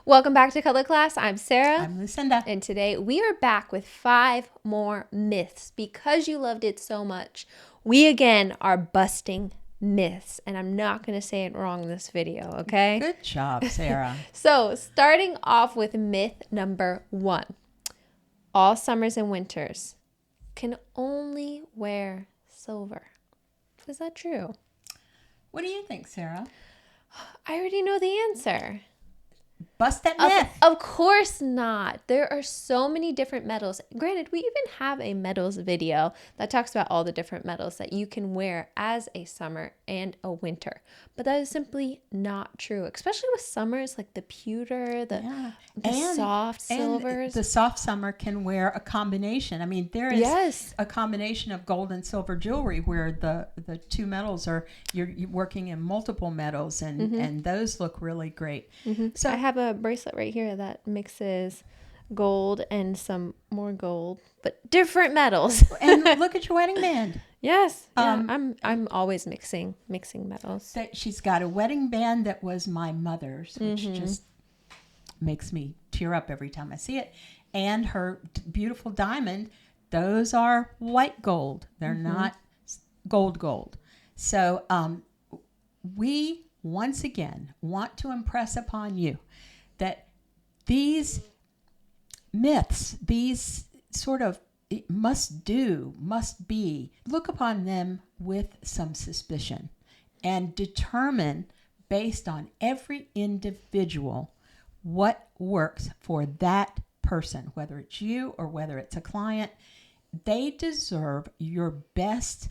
Welcome back to Color Class. I'm Sarah. I'm Lucinda. And today we are back with 5 more myths. Because you loved it so much, we again are busting myths. And I'm not going to say it wrong in this video, okay? Good job, Sarah. So, starting off with myth number 1. All summers and winters can only wear silver. Is that true? What do you think, Sarah? I already know the answer. Bust that myth. Of course not. There are so many different metals. Granted, we even have a metals video that talks about all the different metals that you can wear as a summer and a winter. But that is simply not true, especially with summers like the pewter, the soft silvers. The soft summer can wear a combination. I mean, there is a combination of gold and silver jewelry where the two metals are, you're working in multiple metals and those look really great. So I have a bracelet right here that mixes gold and some more gold, but different metals. And look at your wedding band. Yes. Yeah, I'm always mixing metals. She's got a wedding band that was my mother's, which just makes me tear up every time I see it. And her beautiful diamond, those are white gold. They're not gold. So we once again want to impress upon you that these myths, these sort of must be, look upon them with some suspicion and determine based on every individual what works for that person, whether it's you or whether it's a client. They deserve your best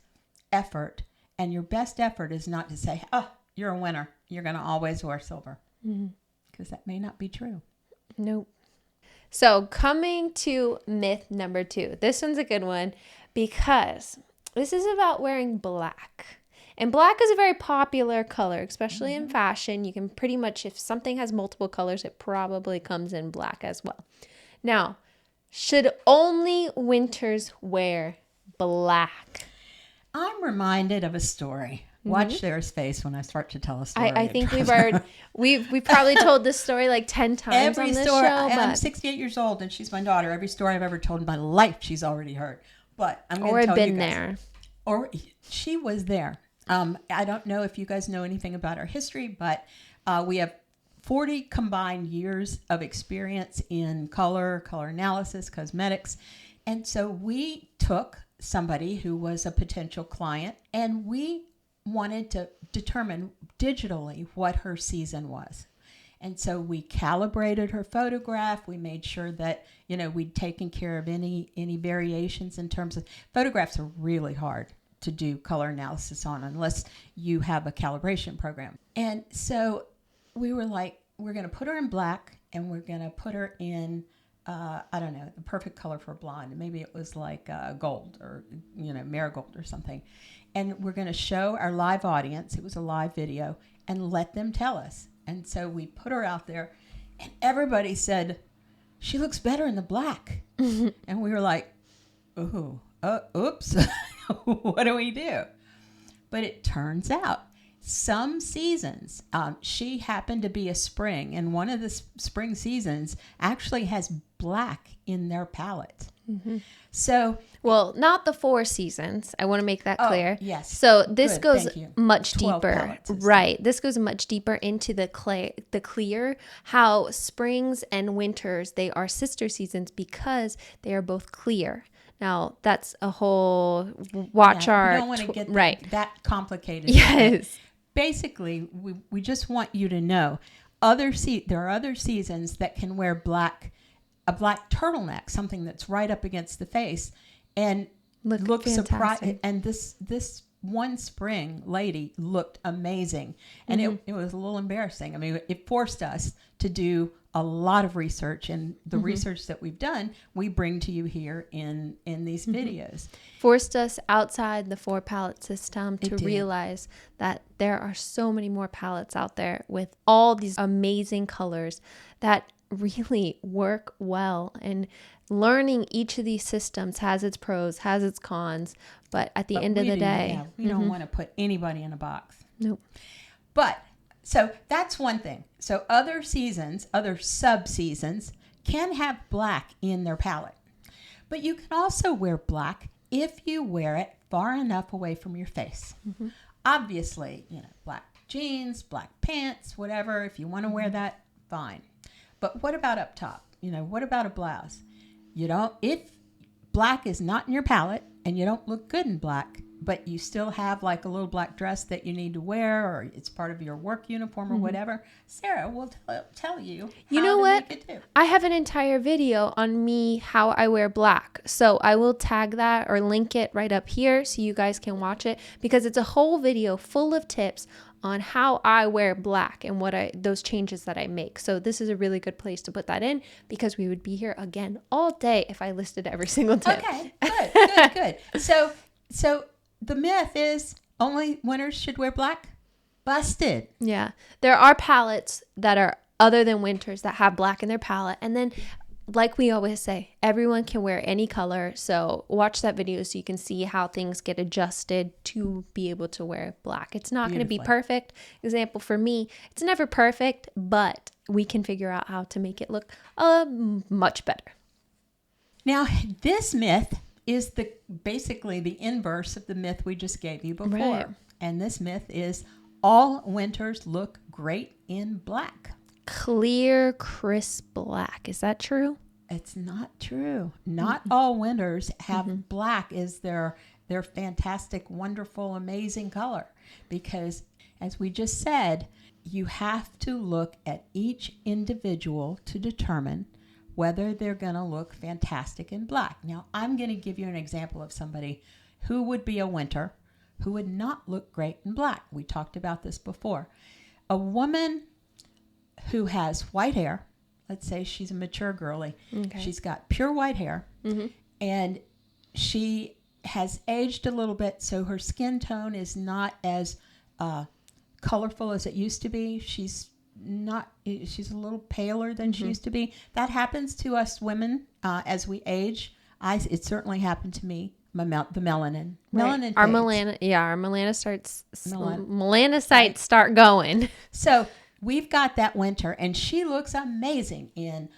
effort, and your best effort is not to say, oh, you're a winner, you're going to always wear silver, because that may not be true. Nope. So coming to myth number 2. This one's a good one because this is about wearing black. And black is a very popular color, especially in fashion. You can pretty much, if something has multiple colors, it probably comes in black as well. Now, should only winters wear black? I'm reminded of a story. Watch Sarah's face when I start to tell a story. I think we've probably told this story like 10 times on this show. I'm 68 years old and she's my daughter. Every story I've ever told in my life, she's already heard. But I'm going to tell you guys. Or been there. Or she was there. I don't know if you guys know anything about our history, but we have 40 combined years of experience in color analysis, cosmetics. And so we took somebody who was a potential client and we wanted to determine digitally what her season was. And so we calibrated her photograph. We made sure that, we'd taken care of any variations in terms of photographs are really hard to do color analysis on unless you have a calibration program. And so we were like, we're going to put her in black and we're going to put her in, I don't know, the perfect color for blonde. Maybe it was like gold or, marigold or something. And we're going to show our live audience, it was a live video, and let them tell us. And so we put her out there, and everybody said, she looks better in the black. And we were like, oops, what do we do? But it turns out some seasons, she happened to be a spring, and one of the spring seasons actually has black in their palette. So, well, not the 4 seasons. I want to make that clear. Yes. So this goes much 12 deeper, right? This goes much deeper into the clear. How springs and winters, they are sister seasons because they are both clear. Now that's a whole watch our. We don't want to get that complicated. Yes. Basically, we just want you to know there are other seasons that can wear black. A black turtleneck, something that's right up against the face, and look surprised. And this one spring lady looked amazing, and it was a little embarrassing. I mean, it forced us to do a lot of research, and the research that we've done, we bring to you here in these videos. Forced us outside the 4 palette system to realize that there are so many more palettes out there with all these amazing colors that really work well, and learning each of these systems has its pros, has its cons, but at the end of the day, we don't want to put anybody in a box. Nope. But So that's one thing. So other seasons, other sub-seasons can have black in their palette. But you can also wear black if you wear it far enough away from your face. Mm-hmm. Obviously, black jeans, black pants, whatever. If you want to wear that, fine. But what about up top? What about a blouse? If black is not in your palette and you don't look good in black, but you still have like a little black dress that you need to wear, or it's part of your work uniform or whatever, Sarah will tell you how to make it too. I have an entire video on me how I wear black. So I will tag that or link it right up here so you guys can watch it, because it's a whole video full of tips on how I wear black and those changes that I make. So this is a really good place to put that in, because we would be here again all day if I listed every single tip. Okay, good. So the myth is only winters should wear black? Busted. Yeah. There are palettes that are other than winters that have black in their palette. And then, like we always say, everyone can wear any color. So watch that video so you can see how things get adjusted to be able to wear black. It's not going to be perfect. Example for me, it's never perfect, but we can figure out how to make it look much better. Now, this myth is basically the inverse of the myth we just gave you before. Right. And this myth is all winters look great in black. Clear, crisp black. Is that true? It's not true. Not all winters have black as their fantastic, wonderful, amazing color. Because, as we just said, you have to look at each individual to determine whether they're going to look fantastic in black. Now, I'm going to give you an example of somebody who would be a winter who would not look great in black. We talked about this before. A woman who has white hair, let's say she's a mature girly. Okay. She's got pure white hair, and she has aged a little bit, so her skin tone is not as colorful as it used to be. She's a little paler than she used to be. That happens to us women as we age. It certainly happened to me. The melanin. Right. Our melanocytes start going. So we've got that winter, and she looks amazing in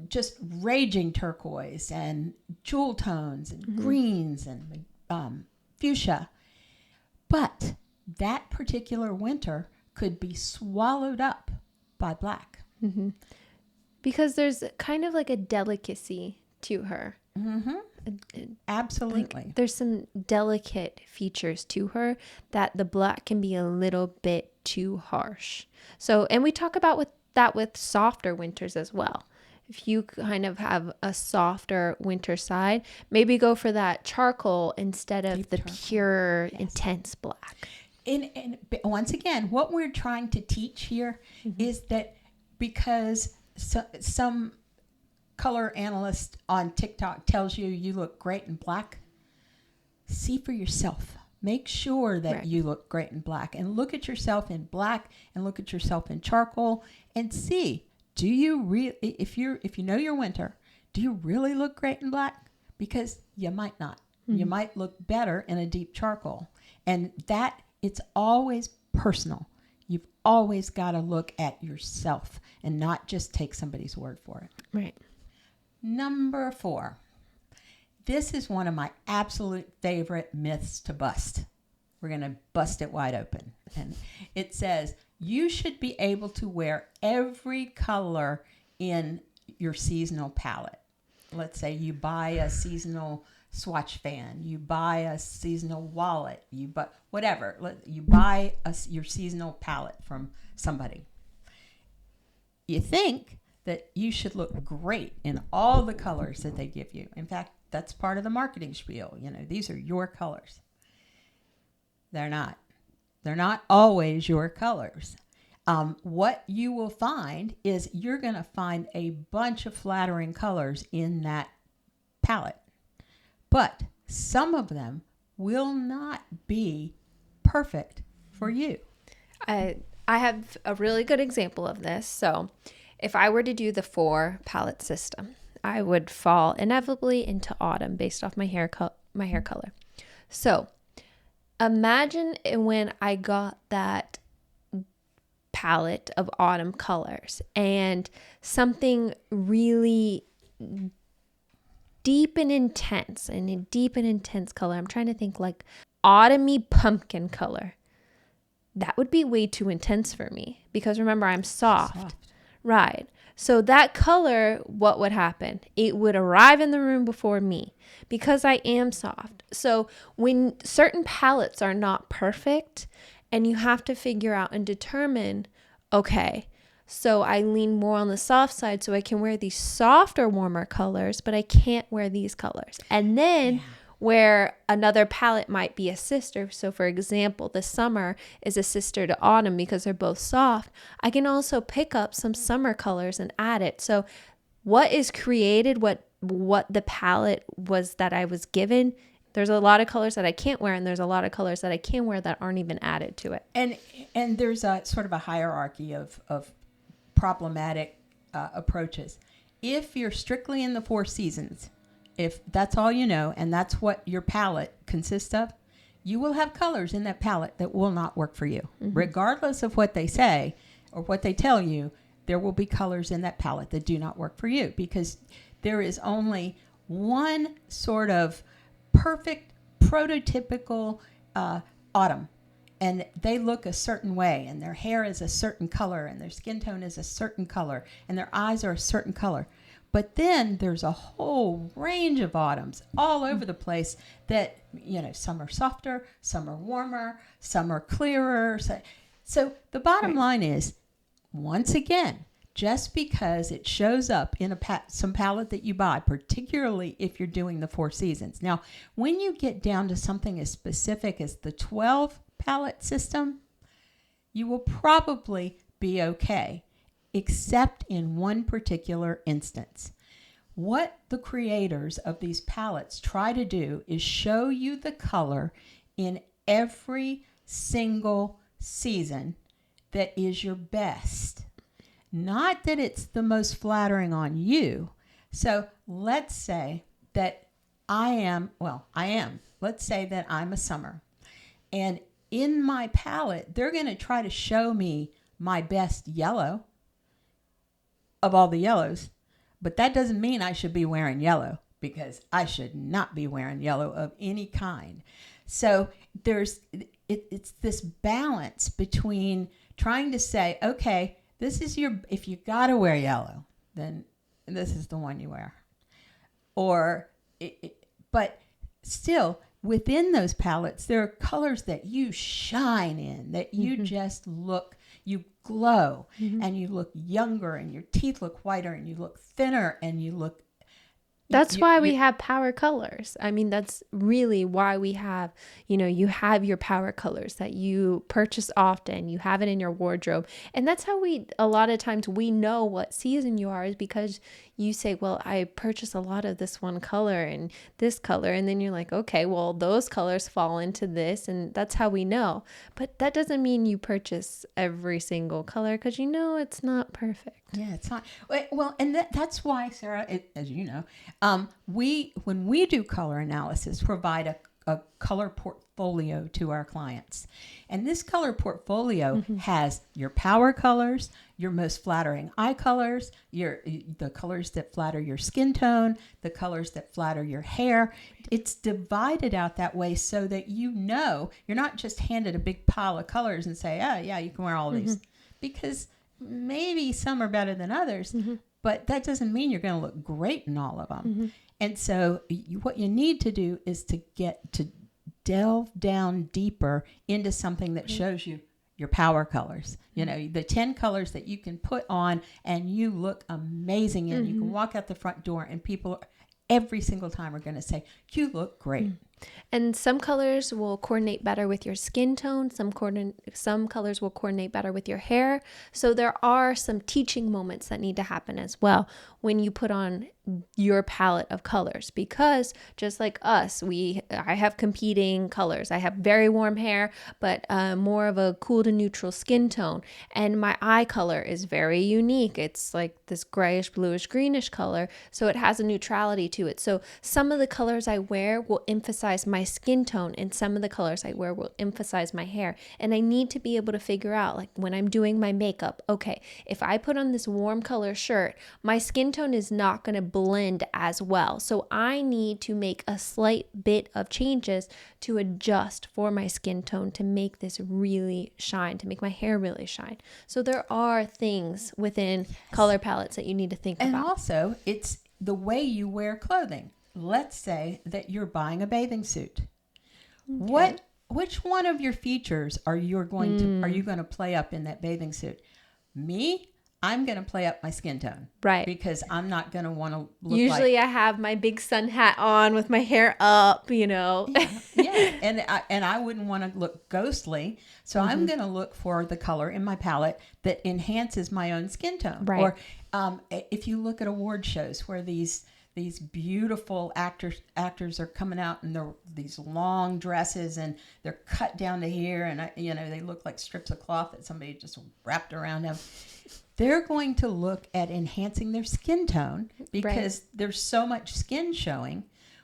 just raging turquoise and jewel tones and greens and fuchsia. But that particular winter could be swallowed up by black. Mm-hmm. Because there's kind of like a delicacy to her. Mm-hmm. Absolutely. Like there's some delicate features to her that the black can be a little bit too harsh. So, and we talk about with softer winters as well. If you kind of have a softer winter side, maybe go for that charcoal instead of the pure, intense black. And once again, what we're trying to teach here is that because some color analyst on TikTok tells you look great in black, see for yourself. Make sure that you look great in black, and look at yourself in black and look at yourself in charcoal and see, do you really, if you know your winter, do you really look great in black? Because you might not. You might look better in a deep charcoal. And that, it's always personal. You've always got to look at yourself and not just take somebody's word for it. Right. Number 4. This is one of my absolute favorite myths to bust. We're going to bust it wide open. And it says, you should be able to wear every color in your seasonal palette. Let's say you buy a seasonal swatch fan, you buy a seasonal wallet, you buy whatever. You buy your seasonal palette from somebody. You think that you should look great in all the colors that they give you. In fact, that's part of the marketing spiel. These are your colors. They're not. They're not always your colors. What you will find is you're going to find a bunch of flattering colors in that palette. But some of them will not be perfect for you. I have a really good example of this. So if I were to do the 4 palette system, I would fall inevitably into autumn based off my hair color. So imagine when I got that palette of autumn colors and something really deep and intense, and a deep and intense color. I'm trying to think like autumny pumpkin color. That would be way too intense for me because remember, I'm soft. Right. So that color, what would happen? It would arrive in the room before me because I am soft. So when certain palettes are not perfect and you have to figure out and determine, okay, so I lean more on the soft side so I can wear these softer, warmer colors, but I can't wear these colors. And then where another palette might be a sister. So for example, the summer is a sister to autumn because they're both soft. I can also pick up some summer colors and add it. So what is created, what the palette was that I was given, there's a lot of colors that I can't wear, and there's a lot of colors that I can wear that aren't even added to it. And there's a sort of a hierarchy of problematic approaches. If you're strictly in the 4 seasons, if that's all you know, and that's what your palette consists of, you will have colors in that palette that will not work for you. Mm-hmm. Regardless of what they say or what they tell you, there will be colors in that palette that do not work for you because there is only one sort of perfect, prototypical autumn. And they look a certain way, and their hair is a certain color, and their skin tone is a certain color, and their eyes are a certain color. But then there's a whole range of autumns all over the place that, some are softer, some are warmer, some are clearer. So the bottom line is, once again, just because it shows up in some palette that you buy, particularly if you're doing the 4 seasons. Now, when you get down to something as specific as the 12 palette system, you will probably be okay, except in one particular instance. What the creators of these palettes try to do is show you the color in every single season that is your best. Not that it's the most flattering on you. So let's say that I am. Let's say that I'm a summer. And in my palette, they're going to try to show me my best yellow of all the yellows. But that doesn't mean I should be wearing yellow, because I should not be wearing yellow of any kind. So it's this balance between trying to say, okay, this is if you got to wear yellow, then this is the one you wear. But still, within those palettes, there are colors that you shine in, that you just you glow, and you look younger, and your teeth look whiter, and you look thinner, and you look... That's why we have power colors. I mean, that's really why we have, you have your power colors that you purchase often. You have it in your wardrobe. And that's how a lot of times we know what season you are, is because you say, well, I purchase a lot of this one color and this color. And then you're like, okay, well, those colors fall into this. And that's how we know. But that doesn't mean you purchase every single color, because it's not perfect. Yeah, it's not. Well, and that's why, Sarah, as you know, when we do color analysis, provide a color portfolio to our clients. And this color portfolio has your power colors, your most flattering eye colors, the colors that flatter your skin tone, the colors that flatter your hair. It's divided out that way so that you're not just handed a big pile of colors and say, oh, yeah, you can wear all these. Because maybe some are better than others, but that doesn't mean you're going to look great in all of them. And so what you need to do is to delve down deeper into something that shows you your power colors. The 10 colors that you can put on and you look amazing in. You can walk out the front door and people every single time are going to say, you look great. And some colors will coordinate better with your skin tone. Some colors will coordinate better with your hair. So there are some teaching moments that need to happen as well when you put on your palette of colors, because just like us, I have competing colors. I have very warm hair, but more of a cool to neutral skin tone. And my eye color is very unique. It's like this grayish, bluish, greenish color. So it has a neutrality to it. So some of the colors I wear will emphasize emphasize my skin tone, and some of the colors I wear will emphasize my hair. And I need to be able to figure out, like when I'm doing my makeup, okay, if I put on this warm color shirt, my skin tone is not going to blend as well. So I need to make a slight bit of changes to adjust for my skin tone to make this really shine, to make my hair really shine. So there are things within color palettes that you need to think about. And also, it's the way you wear clothing. Let's say that you're buying a bathing suit. Okay. Which one of your features are you going to play up in that bathing suit? Me, I'm going to play up my skin tone. Right. Because I'm not going to want to look Usually I have my big sun hat on with my hair up, Yeah. And I wouldn't want to look ghostly. So I'm going to look for the color in my palette that enhances my own skin tone. Right. Or if you look at award shows where these beautiful actors are coming out in these long dresses and they're cut down to here and they look like strips of cloth that somebody just wrapped around them. They're going to look at enhancing their skin tone because there's so much skin showing.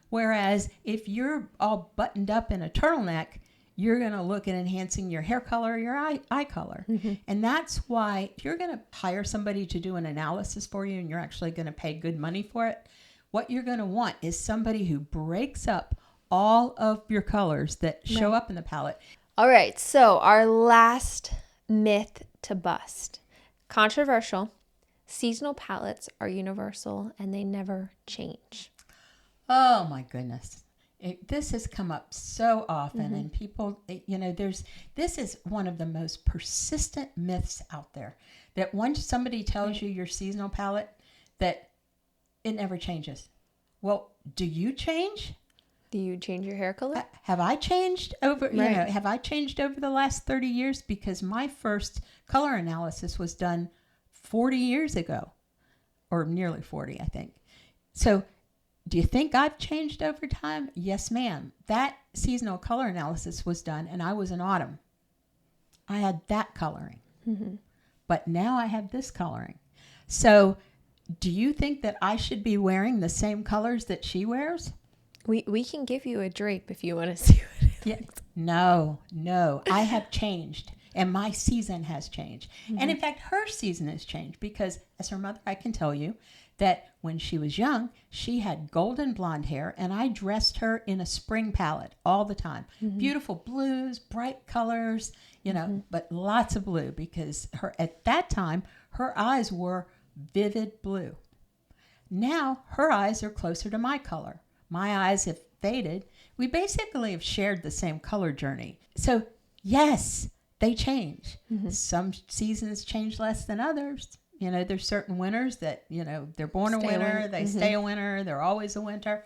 Whereas if you're all buttoned up in a turtleneck, you're going to look at enhancing your hair color, your eye color. Mm-hmm. And that's why if you're going to hire somebody to do an analysis for you and you're actually going to pay good money for it, what you're going to want is somebody who breaks up all of your colors that show up in the palette. All right. So our last myth to bust. Controversial. Seasonal palettes are universal and they never change. Oh my goodness. This has come up so often and people, this is one of the most persistent myths out there that once somebody tells you your seasonal palette, that it never changes. Well, do you change? Do you change your hair color? Have I changed over, have I changed over the last 30 years? Because my first color analysis was done 40 years ago, or nearly 40, I think. So do you think I've changed over time? Yes, ma'am. That seasonal color analysis was done and I was in autumn. I had that coloring. Mm-hmm. But now I have this coloring. So do you think that I should be wearing the same colors that she wears? We can give you a drape if you want to see what it looks. No. I have changed. And my season has changed. Mm-hmm. And in fact, her season has changed because as her mother, I can tell you that when she was young, she had golden blonde hair and I dressed her in a spring palette all the time. Mm-hmm. Beautiful blues, bright colors, but lots of blue because at that time, her eyes were vivid blue. Now her eyes are closer to my color. My eyes have faded. We basically have shared the same color journey. So yes, they change. Mm-hmm. Some seasons change less than others. There's certain winters that, they're born a winter, they stay a winter, they're always a winter.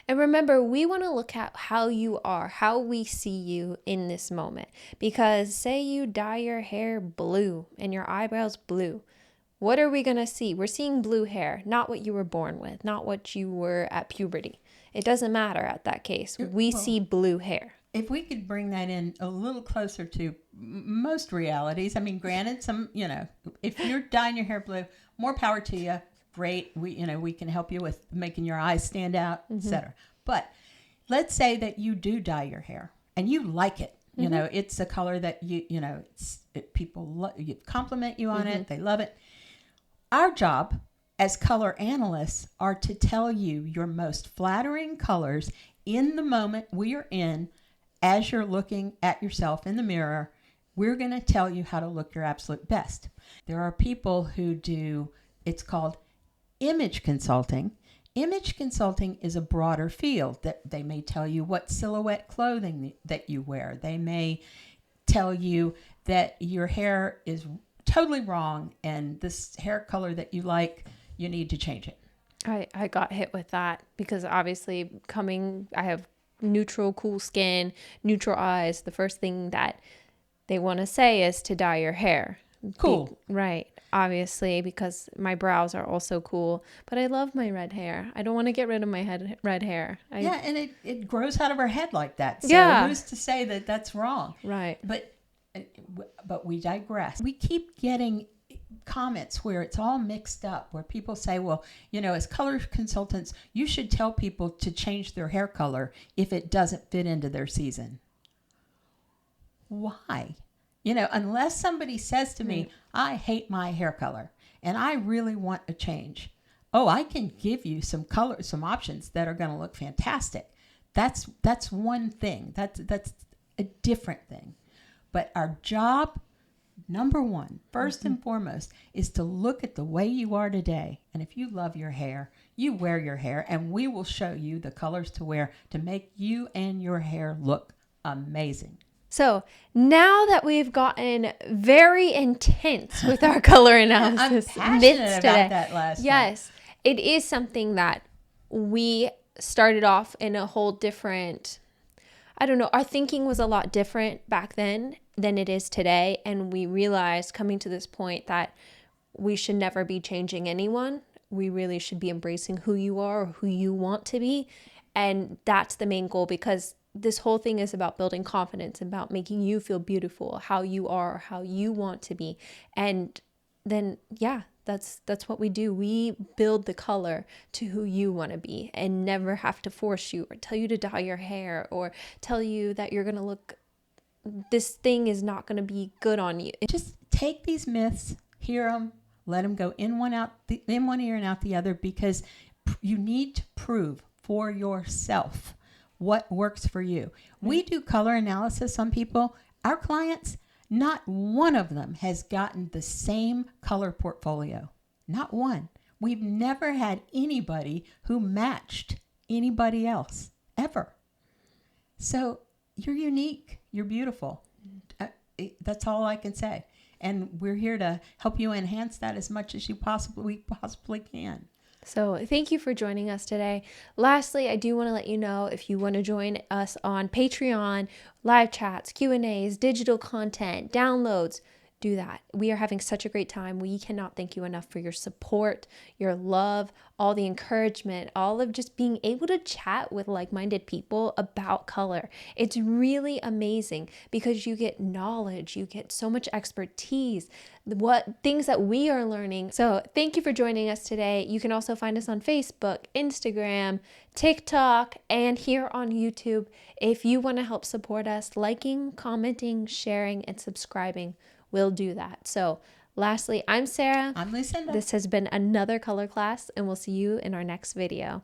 And remember, we want to look at how you are, how we see you in this moment. Because say you dye your hair blue and your eyebrows blue. What are we going to see? We're seeing blue hair, not what you were born with, not what you were at puberty. It doesn't matter at that case. We see blue hair. If we could bring that in a little closer to most realities, I mean, granted, if you're dyeing your hair blue, more power to you. Great. We can help you with making your eyes stand out, etc. But let's say that you do dye your hair and you like it. It's a color that people compliment you on it. They love it. Our job as color analysts are to tell you your most flattering colors in the moment we are in. As you're looking at yourself in the mirror, we're going to tell you how to look your absolute best. There are people who do, it's called image consulting. Image consulting is a broader field that they may tell you what silhouette clothing that you wear. They may tell you that your hair is totally wrong and this hair color that you like, you need to change it. I got hit with that because obviously I have neutral, cool skin, neutral eyes. The first thing that they want to say is to dye your hair. Cool. Right. Obviously, because my brows are also cool, but I love my red hair. I don't want to get rid of my red hair. And it grows out of our head like that. So who's to say that that's wrong? Right. But we digress. We keep getting comments where it's all mixed up, where people say, well, as color consultants, you should tell people to change their hair color if it doesn't fit into their season. Why? Unless somebody says to me, I hate my hair color and I really want a change. Oh, I can give you some options that are going to look fantastic. That's one thing. That's a different thing. But our job, number one, first and foremost, is to look at the way you are today. And if you love your hair, you wear your hair, and we will show you the colors to wear to make you and your hair look amazing. So now that we've gotten very intense with our color analysis I'm passionate about that last yes, it is something that we started off in a whole different, I don't know, our thinking was a lot different back then than it is today. And we realized coming to this point that we should never be changing anyone. We really should be embracing who you are or who you want to be. And that's the main goal, because this whole thing is about building confidence, about making you feel beautiful, how you are, how you want to be. And then, that's what we do. We build the color to who you want to be and never have to force you or tell you to dye your hair or tell you that you're going to look, this thing is not going to be good on you. Just take these myths, hear them, let them go in one ear and out the other, because you need to prove for yourself what works for you. We do color analysis on people. Our clients, not one of them has gotten the same color portfolio. Not one. We've never had anybody who matched anybody else, ever. So you're unique. You're beautiful. That's all I can say. And we're here to help you enhance that as much as we possibly can. So thank you for joining us today. Lastly, I do want to let you know, if you want to join us on Patreon, live chats, Q&As, digital content, downloads, do that. We are having such a great time. We cannot thank you enough for your support, your love, all the encouragement, all of just being able to chat with like-minded people about color. It's really amazing because you get knowledge, you get so much expertise, what things that we are learning. So thank you for joining us today. You can also find us on Facebook, Instagram, TikTok, and here on YouTube. If you want to help support us, liking, commenting, sharing, and subscribing, we'll do that. So lastly, I'm Sarah. I'm Lucinda. This has been another color class, and we'll see you in our next video.